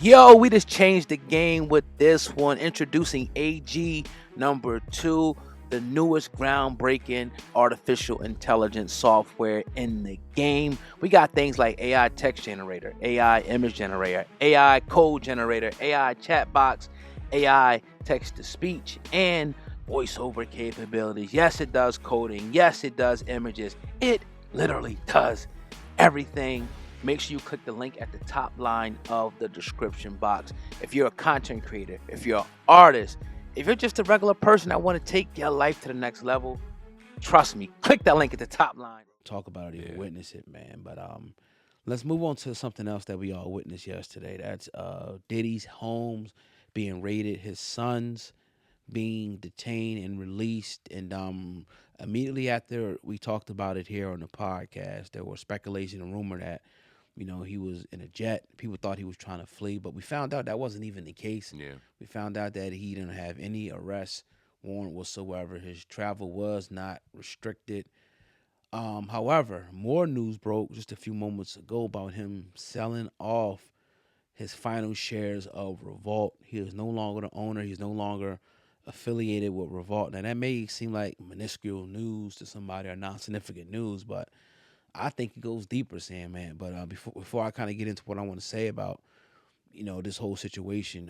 Yo, we just changed the game with this one. Introducing AG number 2, the newest groundbreaking artificial intelligence software in the game. We got things like AI text generator, AI image generator, AI code generator, AI chat box, AI text to speech, and voiceover capabilities. Yes, it does coding. Yes, it does images. It literally does everything. Make sure you click the link at the top line of the description box. If you're a content creator, if you're an artist, if you're just a regular person that want to take your life to the next level, trust me, click that link at the top line. Talk about it, even witness it, man. But let's move on to something else that we all witnessed yesterday. That's Diddy's homes being raided, his sons being detained and released, and immediately after we talked about it here on the podcast, there was speculation and rumor that he was in a jet. People thought he was trying to flee, but we found out that wasn't even the case. Yeah. We found out that he didn't have any arrest warrant whatsoever. His travel was not restricted. However, more news broke just a few moments ago about him selling off his final shares of Revolt. He is no longer the owner. He's no longer affiliated with Revolt. Now, that may seem like minuscule news to somebody or non-significant news, but I think it goes deeper, Sam, man. But before I kind of get into what I want to say about this whole situation,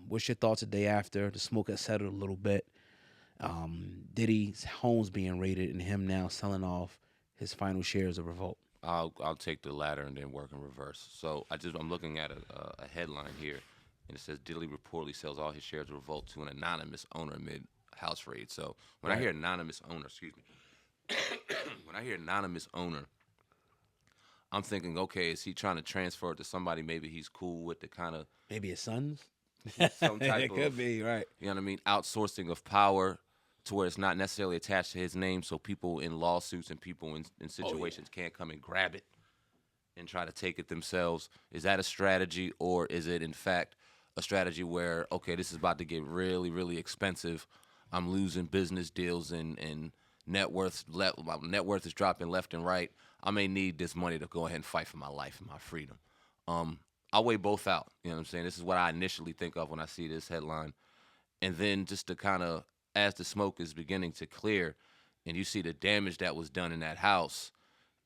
what's your thoughts the day after the smoke has settled a little bit? Diddy's homes being raided and him now selling off his final shares of Revolt. I'll take the latter and then work in reverse. So I'm looking at a headline here, and it says Diddy reportedly sells all his shares of Revolt to an anonymous owner amid house raid. So when I hear anonymous owner, excuse me, when I hear anonymous owner, I'm thinking, okay, is he trying to transfer it to somebody maybe he's cool with, to kind of Maybe his sons. some type It of, could be right. you know what I mean, outsourcing of power to where it's not necessarily attached to his name, so people in lawsuits and people in situations can't come and grab it and try to take it themselves. Is that a strategy, or is it in fact a strategy where, okay, this is about to get really, really expensive. I'm losing business deals, and my net worth is dropping left and right. I may need this money to go ahead and fight for my life and my freedom. Um, I'll weigh both out. You know what I'm saying? This is what I initially think of when I see this headline. And then just to kind of, as the smoke is beginning to clear and you see the damage that was done in that house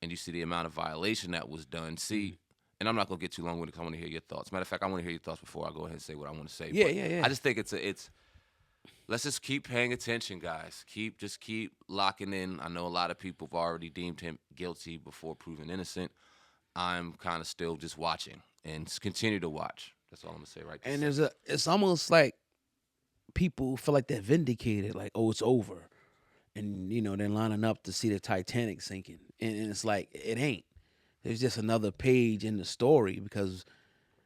and you see the amount of violation that was done, see, and I'm not going to get too long with it because I want to hear your thoughts. Matter of fact, I want to hear your thoughts before I go ahead and say what I want to say. Yeah, But yeah, yeah. I just think it's let's just keep paying attention, guys. Keep locking in. I know a lot of people have already deemed him guilty before proven innocent. I'm kind of still just watching and continue to watch. That's all I'm gonna say right this And second. it's almost like people feel like they're vindicated, like, oh, it's over. And, they're lining up to see the Titanic sinking. And it's like, it ain't. There's just another page in the story because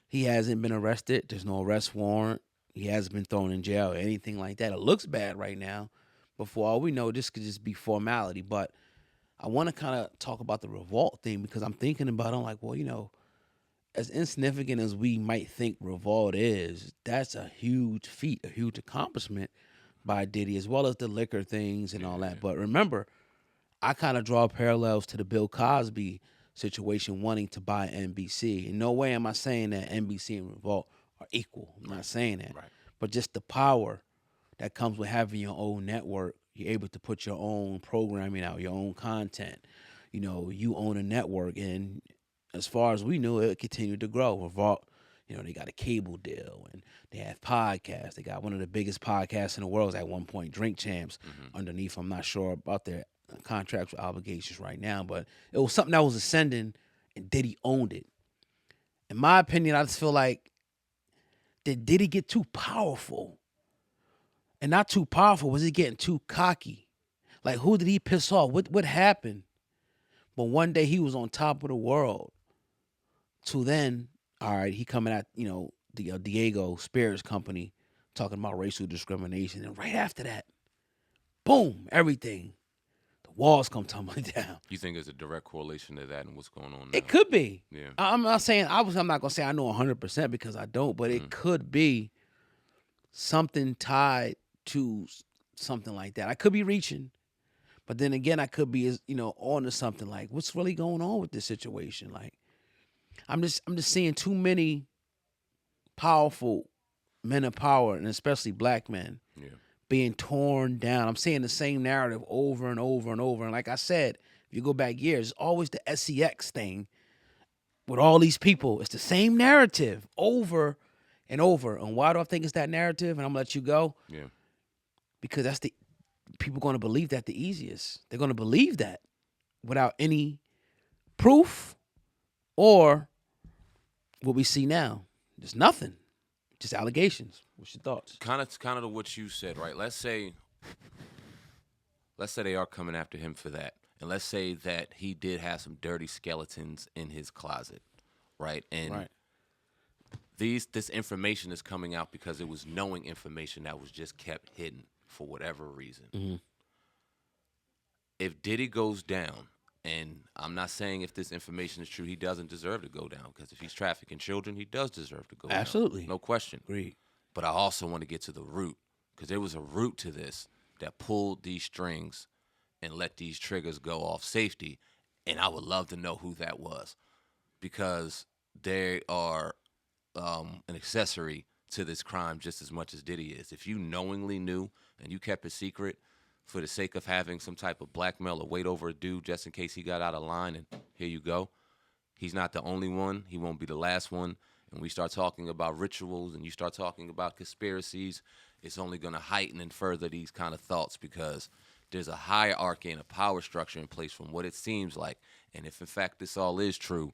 he hasn't been arrested. There's no arrest warrant. He hasn't been thrown in jail or anything like that. It looks bad right now. But for all we know, this could just be formality. But I want to kind of talk about the revolt thing because I'm thinking about it. I'm like, well, as insignificant as we might think revolt is, that's a huge feat, a huge accomplishment by Diddy, as well as the liquor things and all that. But remember, I kind of draw parallels to the Bill Cosby situation wanting to buy NBC. In no way am I saying that NBC and Revolt are equal. I'm not saying that. Right. But just the power that comes with having your own network, you're able to put your own programming out, your own content. You own a network, and as far as we know, it continued to grow. Revolt, they got a cable deal and they have podcasts. They got one of the biggest podcasts in the world at one point, Drink Champs, underneath. I'm not sure about their contractual obligations right now, but it was something that was ascending and Diddy owned it. In my opinion, I just feel like, did Diddy get too powerful? And not too powerful, was he getting too cocky? Like, who did he piss off? What happened? But one day he was on top of the world. To then, all right, he coming at, the Diego Spirits Company talking about racial discrimination. And right after that, boom, everything. The walls come tumbling down. You think there's a direct correlation to that and what's going on It now? could be. Yeah. I'm not saying I'm not gonna say I know 100% because I don't, but it could be something tied to something like that. I could be reaching, but then again, I could be on to something like what's really going on with this situation. Like I'm just seeing too many powerful men of power, and especially black men, Yeah. being torn down. I'm seeing the same narrative over and over and over. And like I said, if you go back years, it's always the SEX thing with all these people. It's the same narrative over and over. And why do I think it's that narrative? And I'm gonna let you go. Yeah. Because that's the people going to believe that the easiest. They're going to believe that without any proof or what we see now. There's nothing. Just allegations. What's your thoughts? Kind of to what you said, right? Let's say they are coming after him for that. And let's say that he did have some dirty skeletons in his closet, right? And this information is coming out because it was knowing information that was just kept hidden for whatever reason. Mm-hmm. If Diddy goes down, and I'm not saying if this information is true, he doesn't deserve to go down, because if he's trafficking children, he does deserve to go down. Absolutely. No question. Agreed. But I also want to get to the root, because there was a root to this that pulled these strings and let these triggers go off safety, and I would love to know who that was, because they are an accessory to this crime just as much as Diddy is. If you knowingly knew and you kept it secret for the sake of having some type of blackmail or weight over a dude just in case he got out of line, and here you go. He's not the only one. He won't be the last one. And we start talking about rituals and you start talking about conspiracies, it's only going to heighten and further these kind of thoughts, because there's a hierarchy and a power structure in place from what it seems like. And if, in fact, this all is true,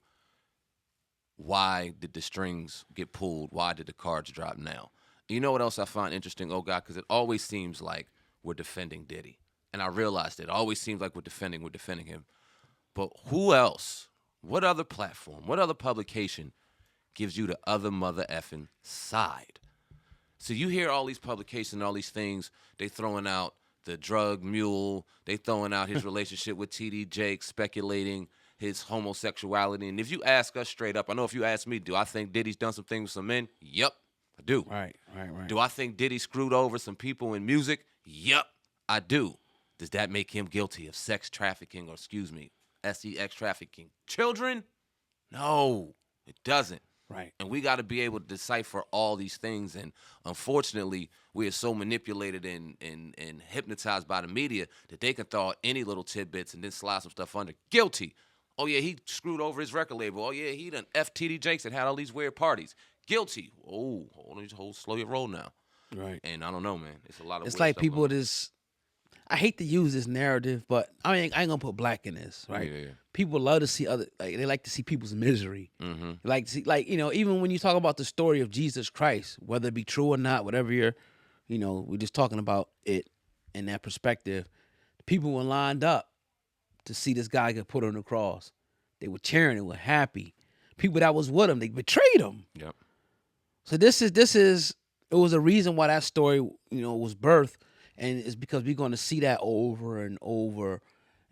why did the strings get pulled? Why did the cards drop now? You know what else I find interesting, oh God, because it always seems like we're defending Diddy. And I realized it always seems like we're defending him. But who else, what other platform, what other publication gives you the other mother effing side? So you hear all these publications, all these things, they throwing out the drug mule, they throwing out his relationship with T.D. Jakes, speculating his homosexuality. And if you ask us straight up, I know if you ask me, do I think Diddy's done some things with some men? Yep, I do. Right. Do I think Diddy screwed over some people in music? Yep, I do. Does that make him guilty of sex trafficking, or SEX trafficking children? No, it doesn't. Right. And we got to be able to decipher all these things. And unfortunately, we are so manipulated and hypnotized by the media that they can throw out any little tidbits and then slide some stuff under. Guilty. Oh, yeah, he screwed over his record label. Oh, yeah, he done FTD Jakes and had all these weird parties. Guilty. Oh, slow your roll now. Right. And I don't know, man. It's a lot of It's weird like stuff people going on. just, I hate to use this narrative, but I mean, I ain't gonna put black in this, right? Yeah. People love to see they like to see people's misery. Mm-hmm. They like to see, even when you talk about the story of Jesus Christ, whether it be true or not, whatever we're just talking about it in that perspective. People were lined up to see this guy get put on the cross. They were cheering, they were happy. People that was with him, they betrayed him. Yep. So it was a reason why that story, was birthed. And it's because we're going to see that over and over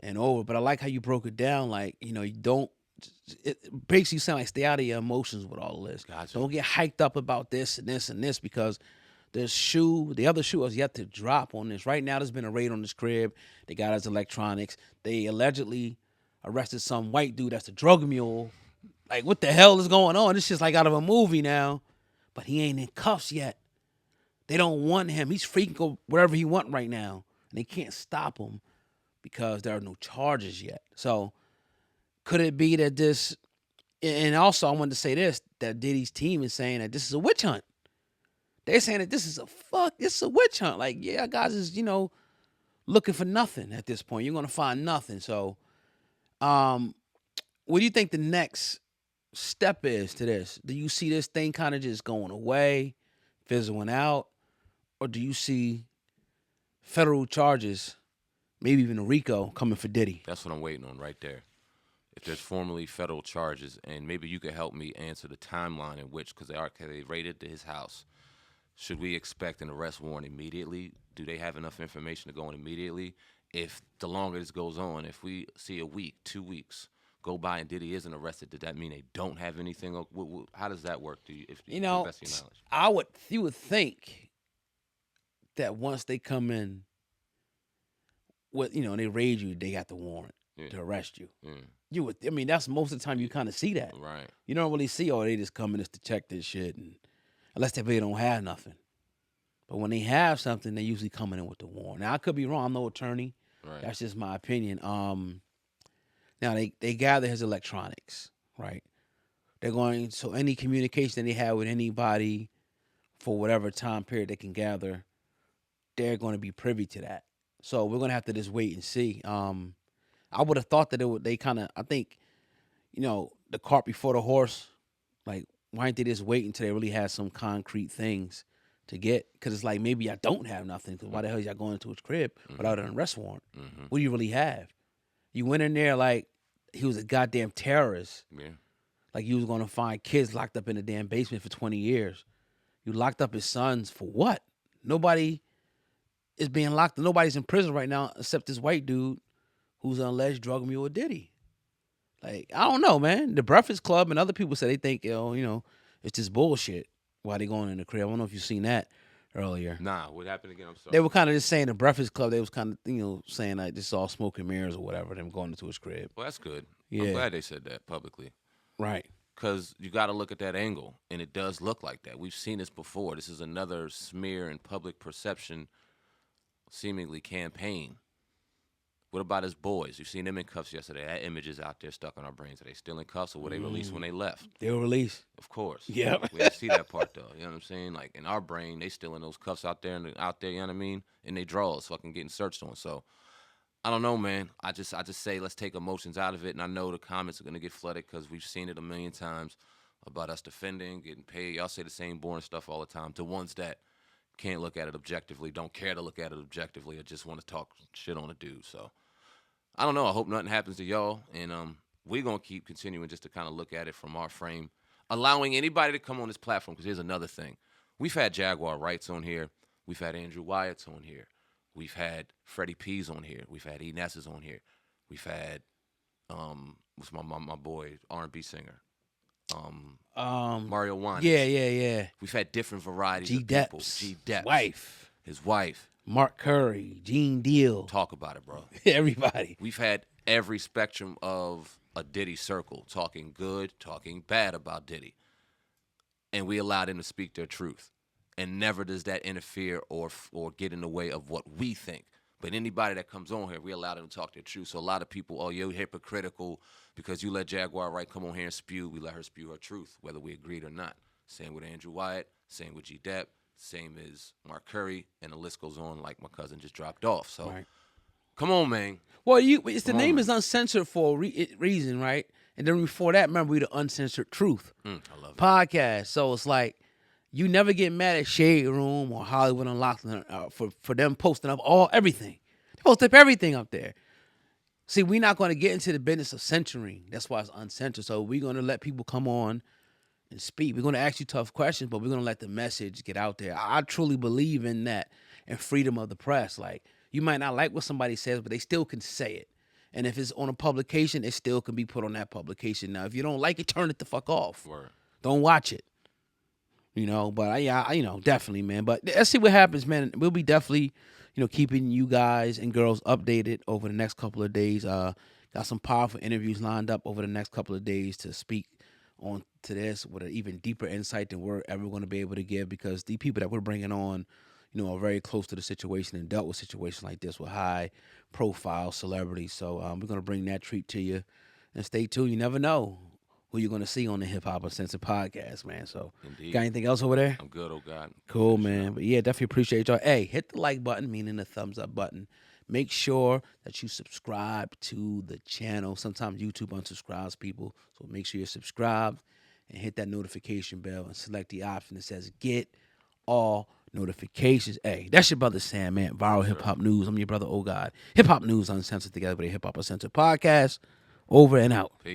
and over. But I like how you broke it down. Like, you don't, it makes you sound like stay out of your emotions with all of this. Gotcha. Don't get hyped up about this and this and this, because the other shoe has yet to drop on this. Right now, there's been a raid on this crib. They got his electronics. They allegedly arrested some white dude that's a drug mule. Like, what the hell is going on? It's just like out of a movie now. But he ain't in cuffs yet. They don't want him. He's free to go wherever he want right now. And they can't stop him because there are no charges yet. So could it be that this, and also I wanted to say this, that Diddy's team is saying that this is a witch hunt. They're saying that this is a witch hunt. Like, yeah, guys is, looking for nothing at this point. You're going to find nothing. So what do you think the next step is to this? Do you see this thing kind of just going away, fizzling out? Or do you see federal charges, maybe even a RICO, coming for Diddy? That's what I'm waiting on right there. If there's formally federal charges, and maybe you could help me answer the timeline in which, because they raided his house, should we expect an arrest warrant immediately? Do they have enough information to go in immediately? If the longer this goes on, if we see a week, 2 weeks go by and Diddy isn't arrested, does that mean they don't have anything? How does that work? To the best of your knowledge? You would think that once they come in, they raid you, they got the warrant to arrest you. That's most of the time you kind of see that. Right. You don't really see, they just come in just to check this shit. And unless they really don't have nothing. But when they have something, they usually coming in with the warrant. Now I could be wrong. I'm no attorney. Right. That's just my opinion. Now they gather his electronics, right? They're going so any communication that they have with anybody for whatever time period they can gather, they're going to be privy to that. So we're going to have to just wait and see. I would have thought that they kind of, I think, the cart before the horse. Like, why didn't they just wait until they really had some concrete things to get? Because it's like, maybe I don't have nothing. Because why the hell y'all going into his crib without an arrest warrant? What do you really have? You went in there like he was a goddamn terrorist. Yeah. Like you was going to find kids locked up in the damn basement for 20 years. You locked up his sons for what? Nobody is being locked. Nobody's in prison right now except this white dude who's an alleged drug mule Diddy. Like, I don't know, man. The Breakfast Club and other people say they think, it's just bullshit while they going in the crib. I don't know if you've seen that earlier. Nah, what happened again? I'm sorry. They were kind of just saying the Breakfast Club, they was kind of, saying like this is all smoke and mirrors or whatever, them going into his crib. Well, that's good. Yeah. I'm glad they said that publicly. Right. Because you got to look at that angle, and it does look like that. We've seen this before. This is another smear in public perception, seemingly campaign. What about his boys? You've seen them in cuffs yesterday. That image is out there stuck on our brains. Are they still in cuffs, or were they released when they left? They were released. Of course. Yeah. We didn't see that part, though. You know what I'm saying? Like, in our brain, they still in those cuffs out there, you know what I mean? And they drawers fucking getting searched on. So, I don't know, man. I just say let's take emotions out of it, and I know the comments are going to get flooded because we've seen it a million times about us defending, getting paid. Y'all say the same boring stuff all the time to ones that can't look at it objectively, don't care to look at it objectively, or just want to talk shit on a dude. So, I don't know. I hope nothing happens to y'all, and we're going to keep continuing just to kind of look at it from our frame, allowing anybody to come on this platform, because here's another thing. We've had Jaguar Wrights on here. We've had Andrew Wyatt's on here. We've had Freddie P's on here. We've had E. Ness's on here. We've had what's my boy, R&B singer, Mario Juan. Yeah. We've had different varieties G. of people. Depp's G. Depp, his wife, Mark Curry, Gene Deal. Talk about it, bro. Everybody. We've had every spectrum of a Diddy circle, talking good, talking bad about Diddy, and we allow them to speak their truth. And never does that interfere or get in the way of what we think. But anybody that comes on here, we allow them to talk their truth. So a lot of people, oh, you're hypocritical because you let Jaguar Wright come on here and spew. We let her spew her truth, whether we agreed or not. Same with Andrew Wyatt, same with G. Depp, same as Mark Curry, and the list goes on like my cousin just dropped off. So, Come on, man. Well, the name is Uncensored for a reason, right? And then before that, remember, we the Uncensored Truth I love it. podcast. So it's like, you never get mad at Shade Room or Hollywood Unlocked for them posting up everything. They post up everything up there. See, we're not going to get into the business of censoring. That's why it's uncensored. So we're going to let people come on and speak. We're going to ask you tough questions, but we're going to let the message get out there. I truly believe in that and freedom of the press. Like, you might not like what somebody says, but they still can say it. And if it's on a publication, it still can be put on that publication. Now, if you don't like it, turn it the fuck off. Word. Don't watch it. But definitely, man. But let's see what happens, man. We'll be definitely, keeping you guys and girls updated over the next couple of days. Got some powerful interviews lined up over the next couple of days to speak on to this with an even deeper insight than we're ever going to be able to give, because the people that we're bringing on, are very close to the situation and dealt with situations like this with high profile celebrities. So we're going to bring that treat to you, and stay tuned. You never know who you're going to see on the Hip Hop Uncensored podcast, man. So, Indeed. Got anything else over there? I'm good, oh God. Cool, man. But yeah, definitely appreciate y'all. Hey, hit the like button, meaning the thumbs up button. Make sure that you subscribe to the channel. Sometimes YouTube unsubscribes people, so make sure you're subscribed and hit that notification bell and select the option that says get all notifications. Hey, that's your brother Sam, man. Viral Hip Hop News. I'm your brother, oh God. Hip Hop News Uncensored, together with a Hip Hop Uncensored podcast. Over and out. Peace.